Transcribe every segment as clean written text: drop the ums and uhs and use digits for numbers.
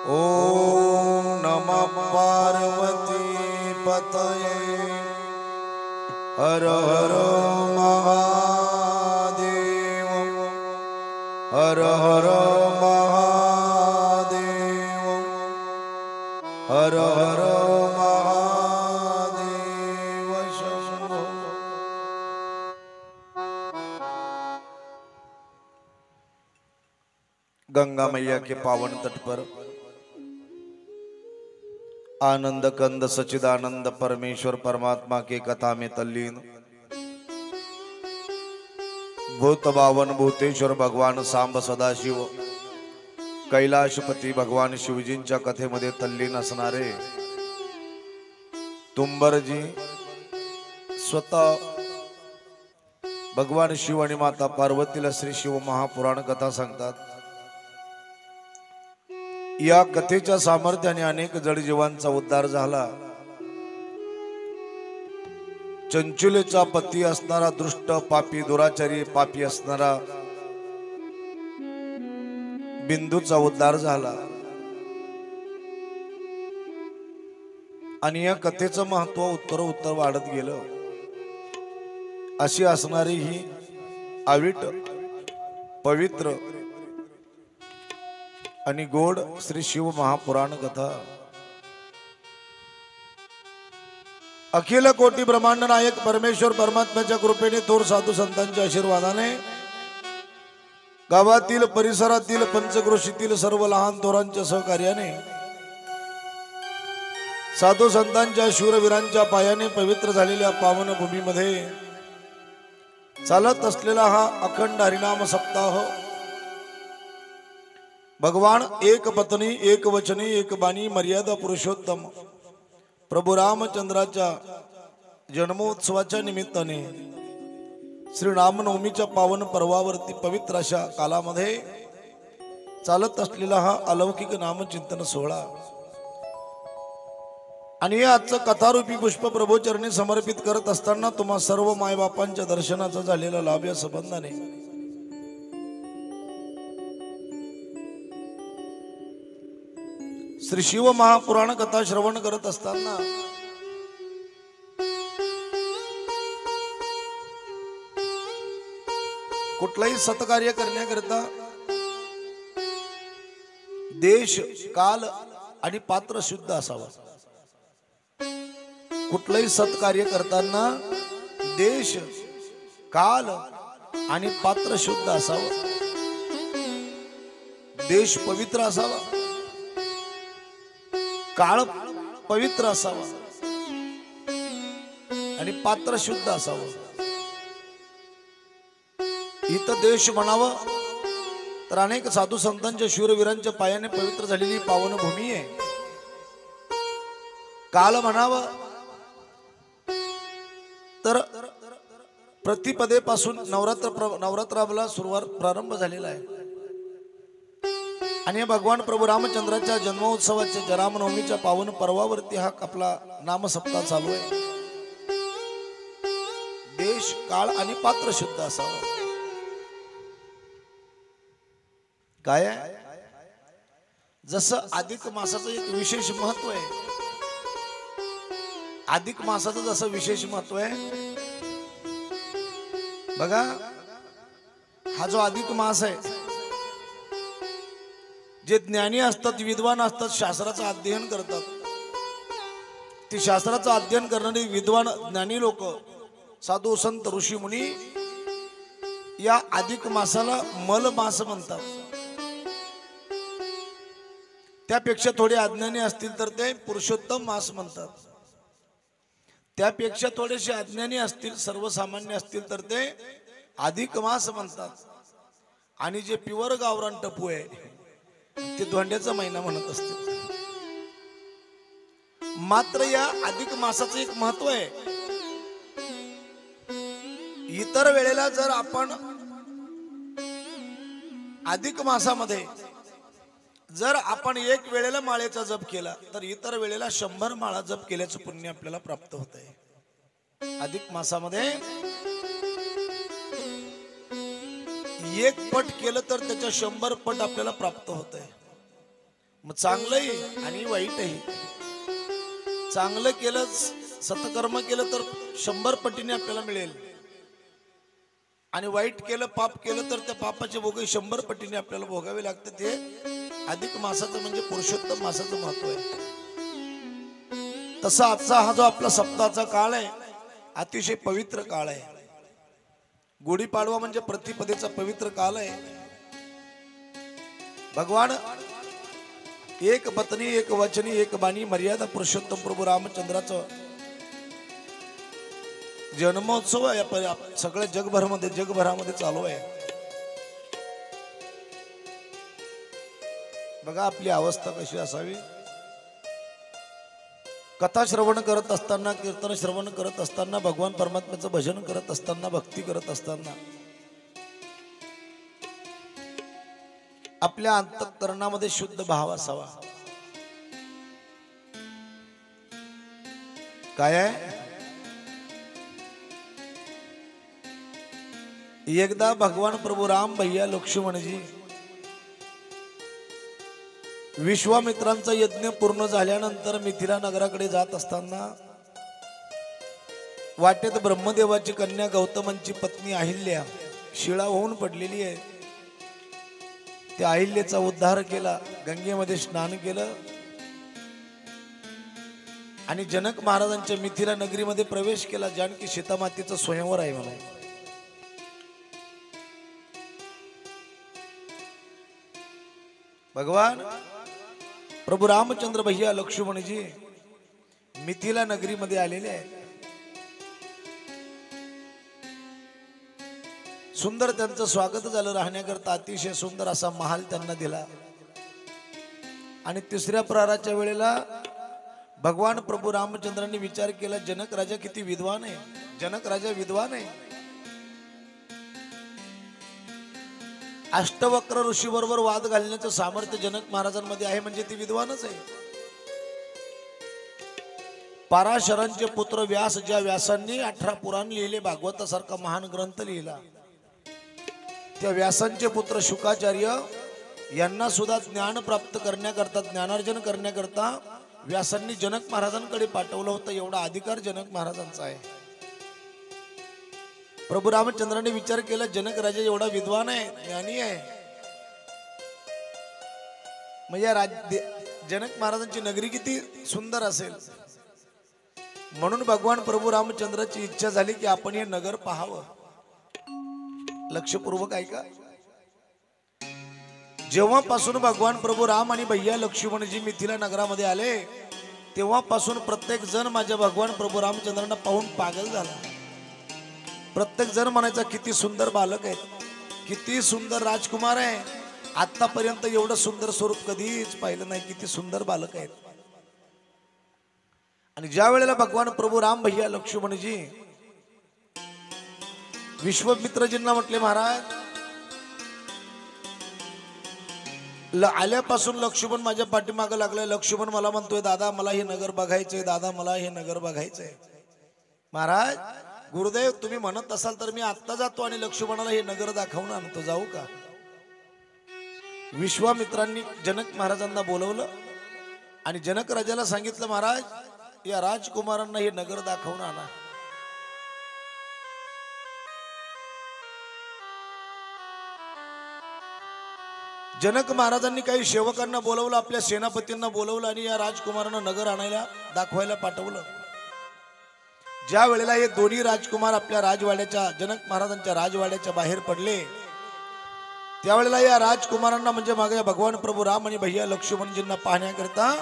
ओम नमः पार्वती पतये हर हर महादेव हर हर महादेव हर हर महादेव शंभो। गंगा मैया के पावन तट पर आनंद कंद सचिदानंद परमेश्वर परमात्मा के कथा में तल्लीन भूत बावन भूतेश्वर भगवान सांब सदाशिव कैलाशपती भगवान शिवजींच्या कथेमध्ये तल्लीन असणारे तुंबरजी स्वतः भगवान शिव आणि माता पार्वतीला श्री शिव महापुराण कथा सांगतात। या कथेच्या सामर्थ्याने अनेक जडजीवांचा उद्धार झाला। चंचुलेचा पती असणारा दुष्ट पापी दुराचारी पापी असणारा बिंदूचा उद्धार झाला। आणि या कथेचं महत्व उत्तर वाढत गेलं। अशी असणारी ही अवीट पवित्र आणि गोड श्री शिव महापुराण कथा अखिल कोटी ब्रह्मांड नायक परमेश्वर परमात्म्याच्या कृपेने थोर साधू संतांच्या आशीर्वादाने गावातील परिसरातील पंचक्रोशीतील सर्व लहान थोरांच्या सहकार्याने साधू संतांच्या शूरवीरांच्या पायाने पवित्र झालेल्या पावन भूमीमध्ये चालत असलेला हा अखंड हरिनाम सप्ताह भगवान एक पत्नी एक वचनी एक बाणी मर्यादा पुरुषोत्तम प्रभू रामचंद्राच्या जन्मोत्सवाच्या निमित्ताने श्री रामनवमीच्या पावन पर्वावरती पवित्र अशा कालामध्ये चालत असलेला हा अलौकिक नामचिंतन सोहळा आणि आजचं कथारूपी पुष्प प्रभूचरणी समर्पित करत असताना तुम्हा सर्व मायबापांच्या दर्शनाचा झालेला लाभ या संबंधाने श्री शिव महापुराण कथा श्रवण करत असताना कुठलाही सत्कार्य करण्याकरता देश काल आणि पात्र शुद्ध असावा। कुठलाही सत्कार्य करताना देश काल आणि पात्र शुद्ध असावा। देश पवित्र असावा, काळ पवित्र असावा आणि पात्र शुद्ध असावं। इथं देश म्हणावं तर अनेक साधू संतांच्या शूरवीरांच्या पायाने पवित्र झालेली पावन भूमी आहे। काल म्हणावं तर प्रतिपदेपासून नवरात्राला सुरुवात प्रारंभ झालेला आहे आणि भगवान प्रभू रामचंद्राच्या जन्मोत्सवाच्या रामनवमीच्या पावन पर्वावरती हा आपला नामसप्ताह चालू आहे। देश काळ आणि पात्र शुद्ध असावं। काय आहे जसं अधिक मासाचं एक विशेष महत्व आहे, अधिक मासाचं जसं विशेष महत्व आहे बघा। हा जो अधिक मास आहे, जे ज्ञानी असतात विद्वान असतात शास्त्राचं अध्ययन करतात, ती शास्त्राचं अध्ययन करणारी विद्वान ज्ञानी लोक साधू संत ऋषी मुनी या अधिक मासाला मल मास म्हणतात। त्यापेक्षा थोडे अज्ञानी असतील तर ते पुरुषोत्तम मास म्हणतात। त्यापेक्षा थोडेसे अज्ञानी असतील सर्वसामान्य असतील तर ते अधिक मास म्हणतात। आणि जे प्युअर गावरान टपू आहे ते धोंड्याचा महिना म्हणत असतील। मात्र या अधिक मासाचं एक महत्व आहे। इतर वेळेला जर आपण अधिक मासामध्ये जर आपण एक वेळेला माळेचा जप केला तर इतर वेळेला 100 माळा जप केल्याचं पुण्य आपल्याला प्राप्त होत आहे। अधिक मासामध्ये एक पट केलं तर त्याच्या 100 पट आपल्याला प्राप्त होत आहे। मग चांगलंही आणि वाईटही. चांगलं केलं, सत्कर्म केलं तर 100 पटीने आपल्याला मिळेल, आणि वाईट केलं, पाप केलं तर त्या पापाचे भोग 100 पटीने आपल्याला भोगावे लागतात. ते अधिक मासाचं म्हणजे पुरुषोत्तम मासाचं महत्व आहे. तसा आजचा हा जो आपला सप्ताहाचा काळ आहे अतिशय पवित्र काळ आहे. गुढीपाडवा म्हणजे प्रतिपदेचा पवित्र काळ आहे. भगवान एक पत्नी एक वचनी एक बाणी मर्यादा पुरुषोत्तम प्रभू रामचंद्राचं जन्मोत्सव आहे. सगळ्या जगभरामध्ये चालू आहे. बघा आपली अवस्था कशी असावी. कथा श्रवण करत असताना, कीर्तन श्रवण करत असताना, भगवान परमात्म्याचं भजन करत असताना, भक्ती करत असताना आपल्या अंतःकरणामध्ये शुद्ध भाव असावा. काय आहे? एकदा भगवान प्रभू राम भैया लक्ष्मणजी विश्वामित्रांचा यज्ञ पूर्ण झाल्यानंतर मिथिला नगराकडे जात असताना वाटेत ब्रह्मदेवाची कन्या गौतमांची पत्नी अहिल्या शिळा होऊन पडलेली आहे. त्या अहिल्याचा उद्धार केला, गंगेमध्ये स्नान केलं आणि जनक महाराजांच्या मिथिला नगरीमध्ये प्रवेश केला. जानकी सीतामातेचं स्वयंवर आहे म्हणून. भगवान प्रभू रामचंद्र भैया लक्ष्मणजी मिथिला नगरीमध्ये आलेले आहेत. सुंदर त्यांचं स्वागत झालं. राहण्याकरता अतिशय सुंदर असा महाल त्यांना दिला. आणि तिसऱ्या प्रहाराच्या वेळेला भगवान प्रभू रामचंद्रांनी विचार केला, जनक राजा किती विद्वान आहे, जनक राजा विद्वान आहे. अष्टवक्र ऋषी बरोबर वाद घालण्याचं सामर्थ्य जनक महाराजांमध्ये आहे, म्हणजे ती विद्वानच आहे. पराशरांचे पुत्र व्यास, ज्या व्यासांनी 18 पुराण लिहिले, भागवतासारखा महान ग्रंथ लिहिला, त्या व्यासांचे पुत्र शुकाचार्य यांना सुद्धा ज्ञान प्राप्त करण्याकरता, ज्ञानार्जन करण्याकरता व्यासांनी जनक महाराजांकडे पाठवलं होतं. एवढा अधिकार जनक महाराजांचा आहे. प्रभू रामचंद्राने विचार केला, जनक राजा एवढा विद्वान आहे, ज्ञानी आहे, मग या जनक महाराजांची नगरी किती सुंदर असेल. म्हणून भगवान प्रभू रामचंद्राची इच्छा झाली की आपण हे नगर पाहावं. लक्षपूर्वक ऐका. जेव्हापासून भगवान प्रभू राम आणि भैया लक्ष्मणजी मिथिला नगरामध्ये आले, तेव्हापासून प्रत्येक जण माझ्या भगवान प्रभू रामचंद्रांना पाहून पागल झाला. प्रत्येक जण म्हणायचा, किती सुंदर बालक आहेत, किती सुंदर राजकुमार आहे, आतापर्यंत एवढं सुंदर स्वरूप कधीच पाहिलं नाही, किती सुंदर बालक आहेत. आणि ज्या वेळेला भगवान प्रभू राम भैया लक्ष्मणजी विश्वामित्रजींना म्हटले, महाराज आल्यापासून लक्ष्मण माझ्या पाठीमागं लागलाय. लक्ष्मण मला म्हणतोय, दादा मला हे नगर बघायचंय, दादा मला हे नगर बघायचंय. महाराज गुरुदेव तुम्ही म्हणत असाल तर मी आत्ता जातो आणि लक्ष्मणाला हे नगर दाखवून आणतो, जाऊ का? विश्वामित्रांनी जनक महाराजांना बोलवलं आणि जनक राजाला सांगितलं, महाराज या राजकुमारांना हे नगर दाखवून आणा. जनक महाराजांनी काही सेवकांना बोलवलं, आपल्या सेनापतींना बोलवलं आणि या राजकुमारांना नगर आणायला दाखवायला पाठवलं. ज्या वेळेला हे दोन्ही राजकुमार आपल्या राजवाड्याच्या, जनक महाराजांच्या राजवाड्याच्या बाहेर पडले, त्यावेळेला या राजकुमारांना म्हणजे मागे भगवान प्रभू राम आणि भैया लक्ष्मणजींना पाहण्याकरता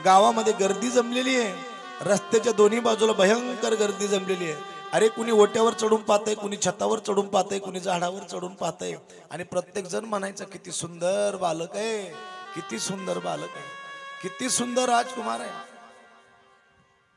गावामध्ये गर्दी जमलेली आहे. रस्त्याच्या दोन्ही बाजूला भयंकर गर्दी जमलेली आहे. अरे कुणी ओट्यावर चढून पाहतंय, कुणी छतावर चढून पाहतंय, कुणी झाडावर चढून पाहतंय. आणि प्रत्येक जण म्हणायचं, किती सुंदर बालक आहे, किती सुंदर बालक आहे, किती सुंदर राजकुमार आहे.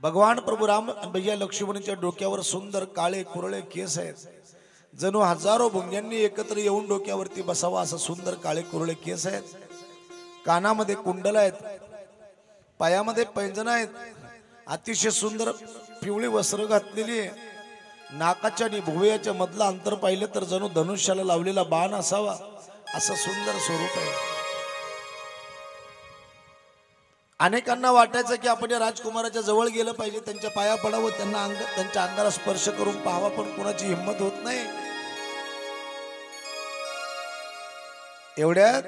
भगवान प्रभू राम भैया लक्ष्मणच्या डोक्यावर सुंदर काळे कुरळे केस आहेत. जणू हजारो भुंग्यांनी एकत्र येऊन डोक्यावरती बसावा असं सुंदर काळे कुरळे केस आहेत. कानामध्ये कुंडल आहेत, पायामध्ये पैंजण आहेत, अतिशय सुंदर पिवळी वस्त्र घातलेली आहे. नाकाच्या आणि भुवयाच्या मधलं अंतर पाहिलं तर जणू धनुष्याला लावलेला बाण असावा असं सुंदर स्वरूप आहे. अनेकांना वाटायचं की आपण या राजकुमाराच्या जवळ गेलं पाहिजे, त्यांच्या पाया पडावं, त्यांच्या अंगाला स्पर्श करून पाहावा, पण कोणाची हिंमत होत नाही. एवढ्यात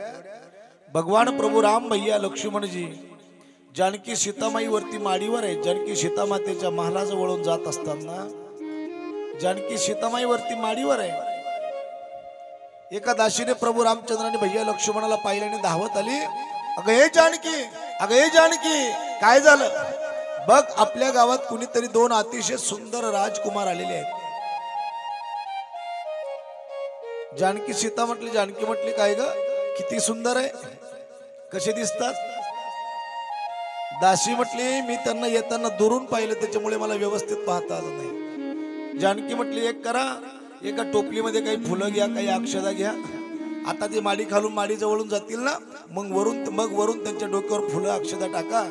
भगवान प्रभू राम भैया लक्ष्मणजी जानकी सीतामाई वरती माडीवर आहे. जानकी सीतामातेच्या महालाजवळून जात असताना जानकी सीतामाई वरती माडीवर आहे. एका दासीने प्रभू रामचंद्राने भैया लक्ष्मणाला पाहिल्याने धावत आली. अगं हे जानकी, अगं हे जानकी, काय झालं बघ, आपल्या गावात कुणीतरी दोन अतिशय सुंदर राजकुमार आलेले आहेत. जानकी सीता म्हटली, जानकी म्हटली काय ग, किती सुंदर आहे, कसे दिसतात. दासी म्हटली, मी त्यांना येताना दुरून पाहिलं, त्याच्यामुळे मला व्यवस्थित पाहता आलं नाही. जानकी म्हटली, एक करा, एका टोपलीमध्ये काही फुलं घ्या, काही अक्षदा घ्या. आता ते माडी खालून माडी जवळून जातील ना, मग वरून त्यांच्या डोक्यावर फुलं अक्षदा टाका,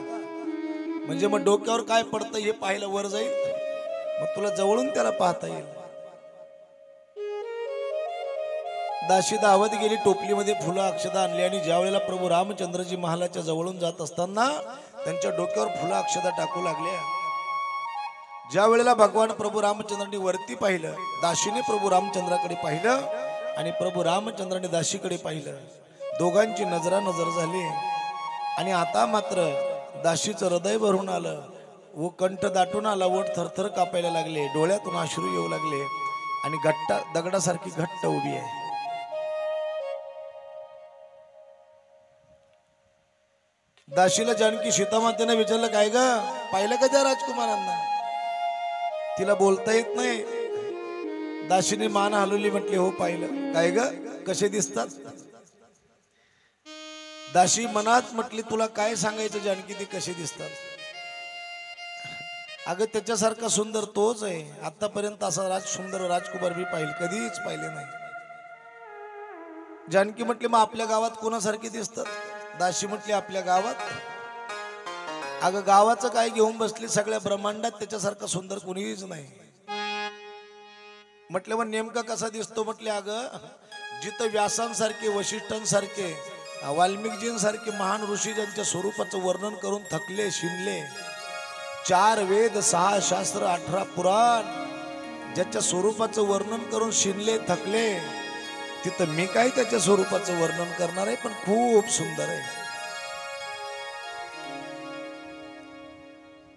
म्हणजे मग डोक्यावर काय पडतं हे पाहायला वर जाईल, मग तुला जवळून त्याला पाहता येईल. दासी धावत गेली, टोपलीमध्ये फुलं अक्षदा आणली आणि ज्या वेळेला प्रभू रामचंद्रजी महालाच्या जवळून जात असताना त्यांच्या डोक्यावर फुलं अक्षदा टाकू लागल्या. ज्या वेळेला भगवान प्रभू रामचंद्रांनी वरती पाहिलं, दासीने प्रभू रामचंद्राकडे पाहिलं आणि प्रभू रामचंद्राने दासीकडे पाहिलं. दोघांची नजरानजर झाली आणि आता मात्र दासीचं हृदय भरून आलं व कंठ दाटून आला, ओठ थरथर कापायला लागले, डोळ्यातून अश्रू येऊ लागले आणि दगडासारखी घट्ट उभी आहे. दासीला जानकी सीतामातेने विचारलं, काय ग, पाहिलं का त्या राजकुमारांना. तिला बोलता येत नाही. दासीने मान हलवली, म्हटली हो पाहिलं. काय ग, कसे दिसतात. दासी मनात म्हटली, तुला काय सांगायचं जानकी, ते कसे दिसतात. अगं त्याच्यासारखा सुंदर तोच आहे, आतापर्यंत असा सुंदर राजकुमार मी कधीच पाहिले नाही. जानकी म्हटली, मग आपल्या गावात कोणासारखे दिसतात. दासी म्हटली, आपल्या गावात. अगं गावाचं काय घेऊन बसली, सगळ्या ब्रह्मांडात त्याच्यासारखा सुंदर कोणीच नाही. म्हटलं मग नेमका कसा दिसतो. म्हटले अगं जिथं व्यासांसारखे, वशिष्ठांसारखे, वाल्मिकजींसारखे महान ऋषी ज्यांच्या स्वरूपाचं वर्णन करून थकले, शिनले, 4 वेद 6 शास्त्र 18 पुराण ज्याच्या स्वरूपाचं वर्णन करून शिनले, थकले, तिथं मी काय त्याच्या स्वरूपाचं वर्णन करणार आहे, पण खूप सुंदर आहे.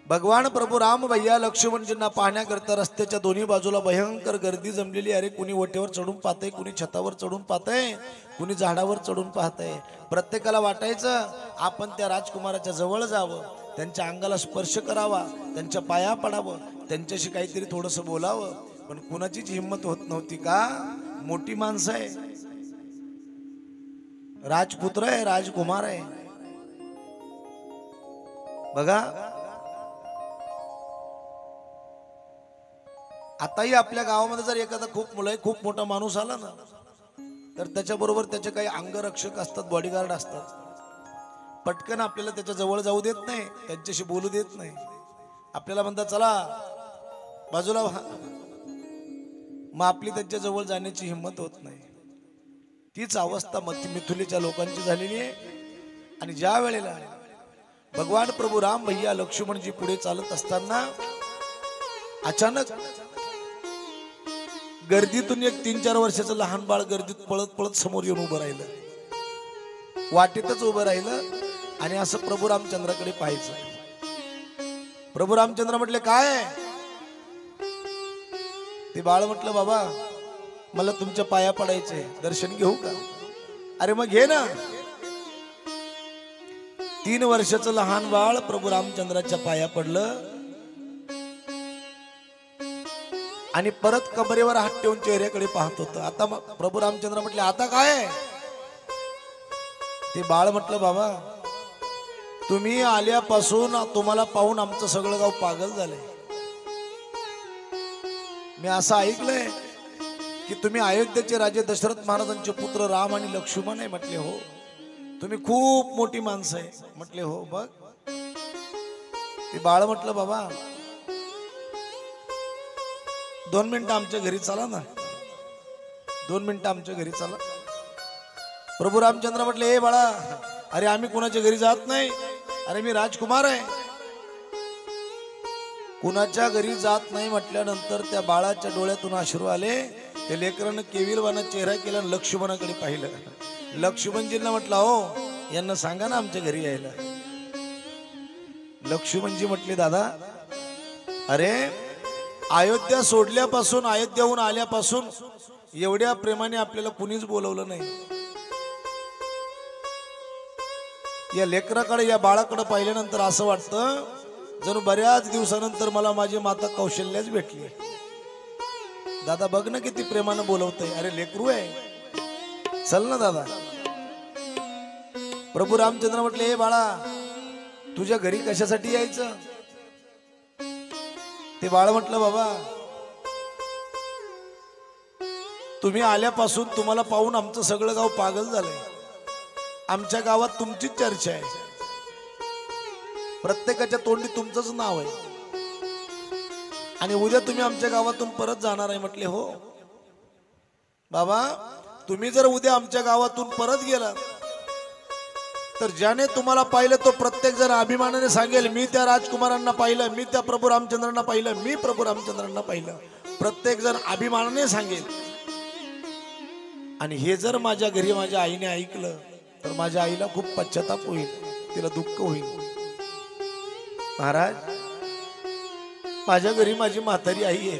भगवान प्रभू राम भैया लक्ष्मणजींना पाहण्याकरता रस्त्याच्या दोन्ही बाजूला भयंकर गर्दी जमलेली. अरे कुणी ओट्यावर चढून पाहतंय, कुणी छतावर चढून पाहतंय, कुणी झाडावर चढून पाहतंय. प्रत्येकाला वाटायचं आपण त्या राजकुमाराच्या जवळ जावं, त्यांच्या अंगाला स्पर्श करावा, त्यांच्या पाया पडावं, त्यांच्याशी काहीतरी थोडंसं बोलावं, पण कुणाचीच हिंमत होत नव्हती. का, मोठी माणसं आहे, राजपुत्र आहे, राजकुमार आहे. बघा आताही आपल्या गावामध्ये जर एखादा खूप मोठा माणूस आला ना, तर त्याच्याबरोबर त्याचे काही अंगरक्षक असतात, बॉडीगार्ड असतात. पटकन आपल्याला त्याच्या जवळ जाऊ देत नाही, त्यांच्याशी बोलू देत नाही. आपल्याला म्हणतात चला बाजूला व्हा, मग आपली त्यांच्या जवळ जाण्याची हिंमत होत नाही. तीच अवस्था मिथिलेच्या लोकांची झालेली आहे. आणि ज्या वेळेला भगवान प्रभू राम भैया लक्ष्मणजी पुढे चालत असताना अचानक गर्दीतून एक 3-4 वर्षाचं लहान बाळ गर्दीत पळत पळत समोर येऊन उभं राहिलं, वाटेतच उभं राहिलं आणि असं प्रभू रामचंद्राकडे पाहायचं. प्रभू रामचंद्र म्हटले, काय. ते बाळ म्हटलं, बाबा मला तुमच्या पाया पडायचे, दर्शन घेऊ का. अरे मग घे ना. 3 वर्षाचं लहान बाळ प्रभू रामचंद्राच्या पाया पडलं आणि परत कमरेवर हात ठेवून चेहऱ्याकडे पाहत होतं. आता प्रभू रामचंद्र म्हटले, आता काय. ते बाळ म्हटलं, बाबा तुम्ही आल्यापासून तुम्हाला पाहून आमचं सगळं गाव पागल झालंय. मी असं ऐकलंय की तुम्ही अयोध्येचे राजे दशरथ महाराजांचे पुत्र राम आणि लक्ष्मण आहे. म्हटले हो. तुम्ही खूप मोठी माणसं आहे. म्हटले हो. बघ. ते बाळ म्हटलं, बाबा 2 मिनिटं आमच्या घरी चला ना, 2 मिनिटं आमच्या घरी चला. प्रभू रामचंद्र म्हटले, ए बाळा, अरे आम्ही कुणाच्या घरी जात नाही, अरे मी राजकुमार आहे. कुणाच्या घरी जात नाही म्हटल्यानंतर त्या बाळाच्या डोळ्यातून अश्रू आले. त्या लेकरानं केविलवाना चेहरा केला, लक्ष्मणाकडे पाहिलं. लक्ष्मणजींना म्हटलं, हो यांना सांगा ना आमच्या घरी यायला. लक्ष्मणजी म्हटले, दादा अरे अयोध्या सोडल्यापासून, अयोध्याहून आल्यापासून एवढ्या प्रेमाने आपल्याला कुणीच बोलवलं नाही. या लेकराकडे, या बाळाकडे पाहिल्यानंतर असं वाटतं जणू बऱ्याच दिवसानंतर मला माझी माता कौशल्याच भेटली. दादा बघ ना किती प्रेमानं बोलवतय. अरे लेकरू आहे, चल ना दादा. प्रभू रामचंद्र म्हटले, हे बाळा तुझ्या घरी कशासाठी यायचं. ते बाळ म्हटलं, बाबा तुम्ही आल्यापासून तुम्हाला पाहून आमचं सगळं गाव पागल झालंय. आमच्या गावात तुमचीच चर्चा आहे, प्रत्येकाच्या तोंडी तुमचंच नाव आहे, आणि उद्या तुम्ही आमच्या गावातून परत जाणार आहे. म्हटले, हो बाबा तुम्ही जर उद्या आमच्या गावातून परत गेला तर ज्याने तुम्हाला पाहिलं तो प्रत्येक जण अभिमानाने सांगेल, मी त्या राजकुमारांना पाहिलं, मी त्या प्रभू रामचंद्रांना पाहिलं, मी प्रभू रामचंद्रांना पाहिलं. प्रत्येक जण अभिमानाने सांगेल. आणि हे जर माझ्या घरी माझ्या आईने ऐकलं तर माझ्या आईला खूप पश्चाताप होईल, तिला दुःख होईल. महाराज माझ्या घरी माझी म्हातारी आई आहे,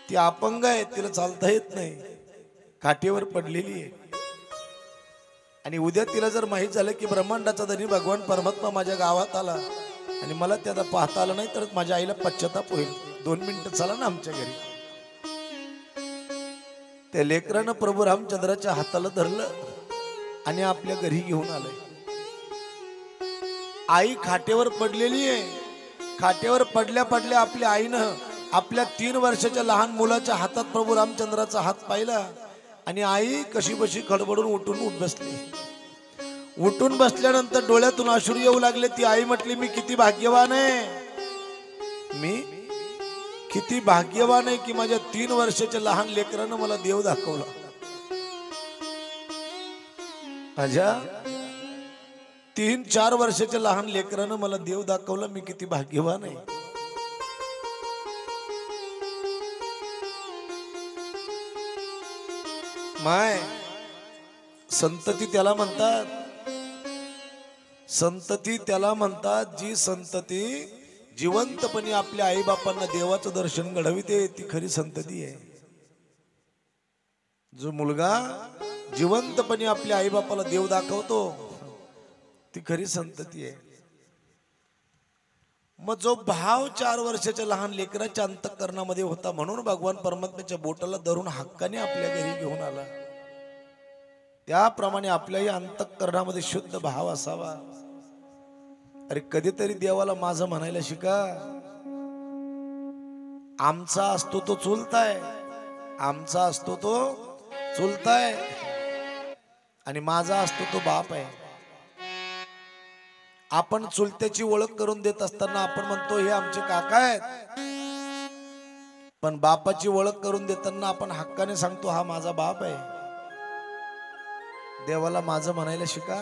ती अपंग आहे, तिला चालता येत नाही, काठीवर पडलेली आहे. आणि उद्या तिला जर माहित झालं की ब्रह्मांडाचा धनी भगवान परमात्मा माझ्या गावात आला आणि मला त्याला पाहता आलं नाही तर माझ्या आईला पश्चाताप होईल. 2 मिनिटं चला ना आमच्या घरी. त्या लेकरानं प्रभू रामचंद्राच्या हाताला धरलं आणि आपल्या घरी घेऊन आलंय. आई खाटेवर पडलेली आहे. खाटेवर पडल्या पडल्या आपल्या आईनं आपल्या 3 वर्षाच्या लहान मुलाच्या हातात प्रभू रामचंद्राचा हात पाहिला आणि आई कशी बशी खडबडून उठ बसली. उठून बसल्यानंतर डोळ्यातून अश्रू येऊ लागले. ती आई म्हटली, मी किती भाग्यवान आहे, मी किती भाग्यवान आहे की माझ्या 3 वर्षाच्या लहान लेकरानं मला देव दाखवला. माझ्या 3-4 वर्षाच्या लहान लेकरानं मला देव दाखवला, मी किती भाग्यवान आहे. माय संतती त्याला म्हणतात, संतती त्याला म्हणतात जी संतती जिवंतपणे आपल्या आई बापांना देवाचं दर्शन घडविते, ती खरी संतती आहे. जो मुलगा जिवंतपणे आपल्या आई बापाला देव दाखवतो ती खरी संतती आहे. मग जो भाव 4 वर्षाच्या लहान लेकराच्या अंतःकरणामध्ये होता म्हणून भगवान परमात्म्याच्या बोटाला धरून हक्काने आपल्या घरी घेऊन आला, त्याप्रमाणे आपल्याही अंतःकरणामध्ये शुद्ध भाव असावा. अरे कधीतरी देवाला माझं म्हणायला शिका. आमचा असतो तो चुलताय, आमचा असतो तो चुलताय, आणि माझा असतो तो बाप आहे. आपण चुलत्याची ओळख करून देत असताना आपण म्हणतो हे आमचे काका आहेत, पण बापाची ओळख करून देताना आपण हक्काने सांगतो हा माझा बाप आहे. देवाला माझं म्हणायला शिका.